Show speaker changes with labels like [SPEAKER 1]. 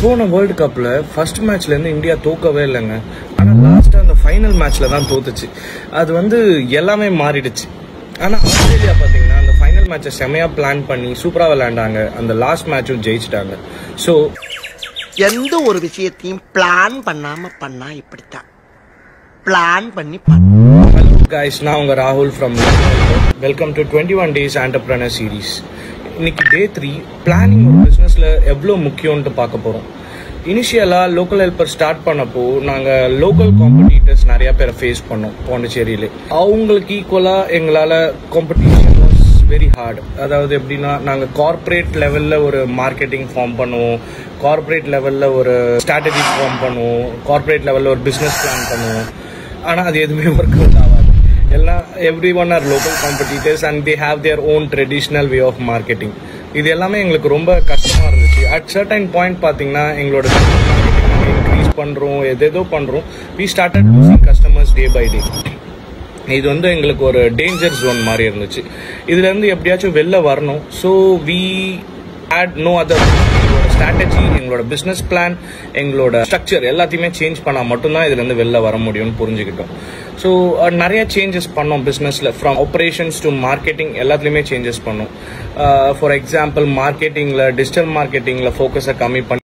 [SPEAKER 1] போன வேர்ல்டு கப்ல ஃபர்ஸ்ட் மேட்ச்ல இருந்து இந்தியா தோக்கவே இல்லைங்க. ஆனா லாஸ்டா அந்த ஃபைனல் மேட்ச்ல தான் தோத்துச்சு. அது எல்லாமே மாறிடுச்சு. ஆனா ஆஸ்திரேலியா பாத்தீங்கன்னா அந்த ஃபைனல் மேட்சை செமையா பிளான் பண்ணி சூப்பரா விளையாண்டாங்க. அந்த லாஸ்ட் மேட்சும் ஜெயிச்சிட்டாங்க. ஸோ
[SPEAKER 2] எந்த ஒரு விஷயத்தையும் பிளான் பண்ணாம பண்ணா இப்படித்தான். பிளான் பண்ணி
[SPEAKER 1] ஹலோ கைஸ், நான் உங்க ராகுல் from welcome to 21 Days Entrepreneur Series. இன்னைக்கு டே 3 பிளானிங் ஒரு பிஸ்னஸ்ல எவ்வளோ முக்கியம்னு பார்க்க போறோம். இனிஷியலா லோக்கல் ஹெல்பர் ஸ்டார்ட் பண்ணப்போ நாங்க லோக்கல் காம்படிட்டர்ஸ் நிறைய பேரை ஃபேஸ் பண்ணோம் பாண்டிச்சேரியில. அவங்களுக்கு ஈக்குவலா எங்களால காம்படிஷன் வாஸ் வெரி ஹார்ட். அதாவது எப்படின்னா, நாங்க கார்பரேட் லெவல்ல ஒரு மார்க்கெட்டிங் ஃபார்ம் பண்ணுவோம், கார்பரேட் லெவல்ல ஒரு ஸ்ட்ராட்டஜி ஃபார்ம் பண்ணுவோம், கார்பரேட் லெவல்ல ஒரு பிசினஸ் பிளான் பண்ணுவோம். ஆனா அது எதுவுமே ஒர்க் அவுட் ஆகாது. எல்லாம் everyone are local competitors and they have their own traditional way of marketing. இது எல்லாமே எங்களுக்கு ரொம்ப கஷ்டமா இருந்துச்சு. அட் சர்டன் பாயிண்ட் பாத்தீங்கன்னா எங்களோட இன்க்ரீஸ் பண்றோம், எதேதோ பண்றோம். we started losing customers day by day. இது எங்களுக்கு ஒரு டேஞ்சர் ஜோன் மாதிரி இருந்துச்சு. இதுல இருந்து எப்படியாச்சும் வெளில வரணும். So we had no other. எங்களோட ஸ்ட்ராட்டஜி, எங்களோட பிசினஸ் பிளான், எங்களோட ஸ்ட்ரக்சர் எல்லாத்தையுமே சேஞ்ச் பண்ணா மட்டும்தான் இதுல இருந்து வெளில வர முடியும்னு புரிஞ்சுக்கிட்டோம். ஸோ நிறைய சேஞ்சஸ் பண்ணோம் பிஸ்னஸில். ஃப்ரம் ஆப்ரேஷன்ஸ் டு மார்க்கெட்டிங் எல்லாத்துலேயுமே சேஞ்சஸ் பண்ணோம். ஃபார் எக்ஸாம்பிள் மார்க்கெட்டிங்கில், டிஜிட்டல் மார்க்கெட்டிங்கில் ஃபோக்கஸை கம்மி பண்ணி